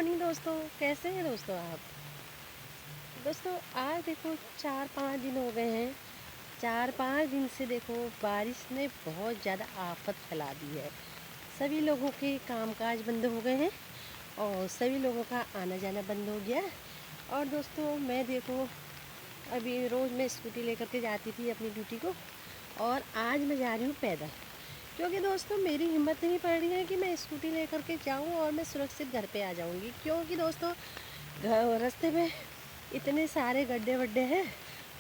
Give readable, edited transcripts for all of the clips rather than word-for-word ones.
Morning दोस्तों, कैसे हैं दोस्तों आप। दोस्तों आज देखो 4-5 दिन हो गए हैं। 4-5 दिन से देखो बारिश ने बहुत ज़्यादा आफत फैला दी है। सभी लोगों के कामकाज बंद हो गए हैं और सभी लोगों का आना जाना बंद हो गया है। और दोस्तों मैं देखो अभी रोज़ मैं स्कूटी लेकर के जाती थी अपनी ड्यूटी को, और आज मैं जा रही हूँ पैदल, क्योंकि दोस्तों मेरी हिम्मत नहीं पड़ रही है कि मैं स्कूटी लेकर के जाऊँ और मैं सुरक्षित घर पे आ जाऊँगी। क्योंकि दोस्तों रास्ते में इतने सारे गड्ढे वड्ढे हैं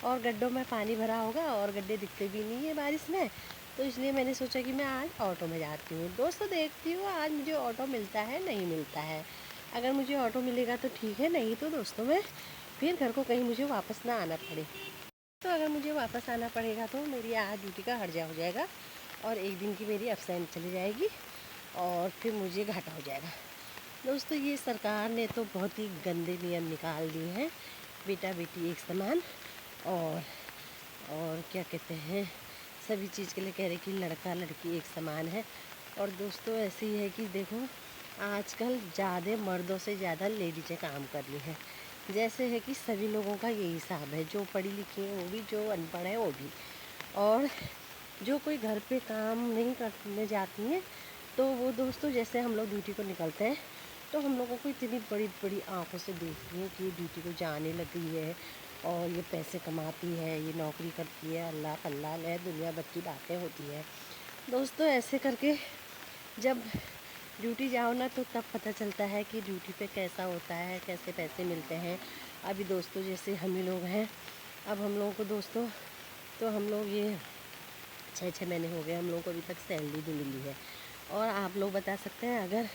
और गड्ढों में पानी भरा होगा और गड्ढे दिखते भी नहीं है बारिश में। तो इसलिए मैंने सोचा कि मैं आज ऑटो में जाती हूँ। दोस्तों देखती हूँ आज मुझे ऑटो मिलता है नहीं मिलता है। अगर मुझे ऑटो मिलेगा तो ठीक है, नहीं तो दोस्तों मैं फिर घर को कहीं मुझे वापस ना आना पड़े। तो अगर मुझे वापस आना पड़ेगा तो मेरी आज ड्यूटी का हर्जा हो जाएगा और एक दिन की मेरी अब्सेंट चली जाएगी और फिर मुझे घाटा हो जाएगा। दोस्तों ये सरकार ने तो बहुत ही गंदे नियम निकाल दिए हैं, बेटा बेटी एक समान। और क्या कहते हैं, सभी चीज़ के लिए कह रहे कि लड़का लड़की एक समान है। और दोस्तों ऐसे ही है कि देखो आजकल ज़्यादा मर्दों से ज़्यादा लेडीज़ें काम कर रही हैं। जैसे है कि सभी लोगों का यही हिसाब है, जो पढ़ी लिखी है वो भी, जो अनपढ़ है वो भी। और जो कोई घर पे काम नहीं करने जाती हैं तो वो दोस्तों जैसे हम लोग ड्यूटी को निकलते हैं तो हम लोगों को इतनी बड़ी बड़ी आंखों से देखती हैं कि ये ड्यूटी को जाने लगी है और ये पैसे कमाती है, ये नौकरी करती है, अल्लाह कल्ला है, दुनिया भर की बातें होती है। दोस्तों ऐसे करके जब ड्यूटी जाओ ना तो तब पता चलता है कि ड्यूटी पे कैसा होता है, कैसे पैसे मिलते हैं। अभी दोस्तों जैसे हम ही लोग हैं, अब हम लोगों को दोस्तों तो हम लोग ये 6-6 महीने हो गए हम लोगों को अभी तक सैलरी नहीं मिली है। और आप लोग बता सकते हैं अगर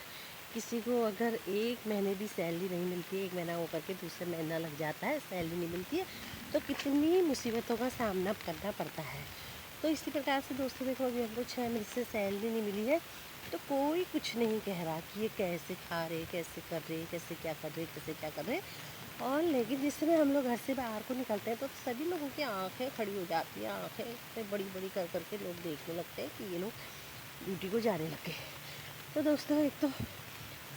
किसी को अगर 1 महीने भी सैलरी नहीं मिलती है, 1 महीना होकर के दूसरा महीना लग जाता है, सैलरी नहीं मिलती है, तो कितनी मुसीबतों का सामना करना पड़ता है। तो इसी प्रकार से दोस्तों देखो अभी हमको 6 महीने से सैलरी नहीं मिली है तो कोई कुछ नहीं कह रहा कि ये कैसे खा रहे, कैसे कर रहे, कैसे क्या कर रहे, कैसे क्या कर रहे। और लेकिन जिस समय हम लोग घर से बाहर को निकलते हैं तो सभी लोगों की आंखें खड़ी हो जाती हैं, आंखें इतनी बड़ी बड़ी कर करके लोग देखने लगते हैं कि ये लोग ड्यूटी को जाने लगे। तो दोस्तों एक तो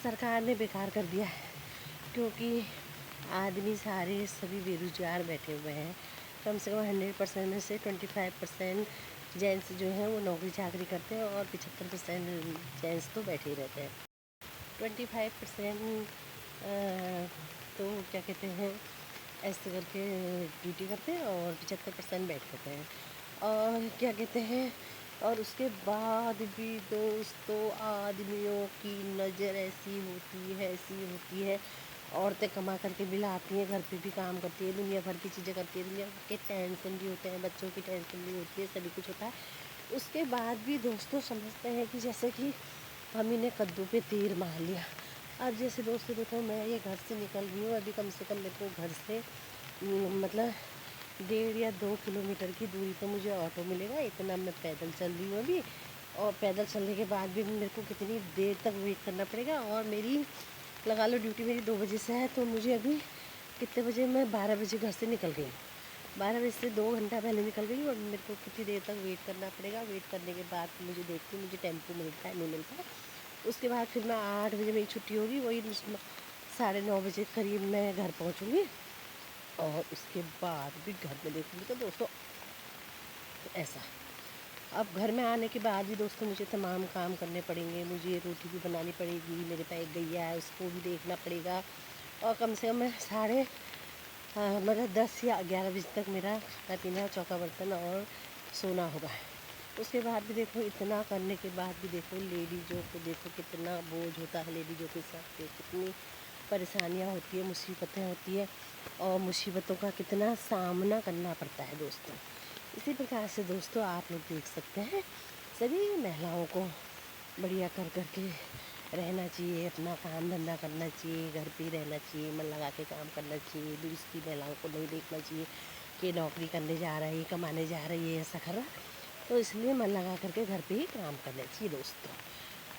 सरकार ने बेकार कर दिया है, क्योंकि आदमी सारे सभी बेरोजगार बैठे हुए हैं। कम से कम 100% में से 25% जेंट्स जो हैं वो नौकरी चाकरी करते हैं और 75% जेंट्स तो बैठे ही रहते हैं। 25% तो क्या कहते हैं ऐसे करके ड्यूटी करते हैं और 75% बैठ जाते हैं। और क्या कहते हैं, और उसके बाद भी दोस्तों आदमियों की नज़र ऐसी होती है। औरतें कमा करके भी लाती हैं, घर पे भी काम करती है, दुनिया भर की चीज़ें करती है, दुनिया के टेंशन भी होते हैं, बच्चों की टेंशन भी होती है, सभी कुछ होता है। उसके बाद भी दोस्तों समझते हैं कि जैसे कि हम इन्हें कद्दू पे तीर मार लिया। अब जैसे दोस्तों देखो मैं ये घर से निकल रही हूँ, अभी कम से कम मेरे को घर से मतलब 1.5 या 2 किलोमीटर की दूरी पर मुझे ऑटो मिलेगा, इतना मैं पैदल चल रही हूँ अभी। और पैदल चलने के बाद भी मेरे को कितनी देर तक वेट करना पड़ेगा। और मेरी लगा लो ड्यूटी मेरी 2 बजे से है तो मुझे अभी कितने बजे, मैं 12 बजे घर से निकल गई, 12 बजे से 2 घंटा पहले निकल गई और मेरे को कितनी देर तक वेट करना पड़ेगा। वेट करने के बाद मुझे देखती हूँ मुझे टेम्पो मिलता है नहीं मिलता है। उसके बाद फिर मैं 8 बजे मेरी छुट्टी होगी, वही 9:30 बजे करीब मैं घर पहुँचूँगी। और उसके बाद भी घर में देखूँगी तो दोस्तों ऐसा, अब घर में आने के बाद भी दोस्तों मुझे तमाम काम करने पड़ेंगे, मुझे रोटी भी बनानी पड़ेगी, मेरे पास एक गैया है उसको भी देखना पड़ेगा। और कम से कम मैं मतलब 10 या 11 बजे तक मेरा खाना पीना चौका बर्तन और सोना होगा। उसके बाद भी देखो इतना करने के बाद भी देखो लेडीज़ों को देखो कितना बोझ होता है, लेडीज़ों के साथ कितनी परेशानियाँ होती है, मुसीबतें होती है और मुसीबतों का कितना सामना करना पड़ता है दोस्तों। इसी प्रकार से दोस्तों आप लोग देख सकते हैं सभी महिलाओं को बढ़िया कर कर के रहना चाहिए, अपना काम धंधा करना चाहिए, घर पे ही रहना चाहिए, मन लगा के काम करना चाहिए। दूसरी महिलाओं को नहीं देखना चाहिए कि नौकरी करने जा रही है, कमाने जा रही है, ऐसा कर रहा। तो इसलिए मन लगा करके घर पे ही काम करना चाहिए दोस्तों।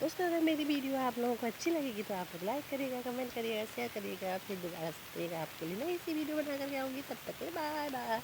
दोस्तों अगर मेरी वीडियो आप लोगों को अच्छी लगेगी तो आप लोग लाइक करिएगा, कमेंट करिएगा, शेयर करिएगा। फिर दोबारा से आपके लिए नई सी वीडियो बना करके आऊँगी, तब तक के लिए बाय बाय।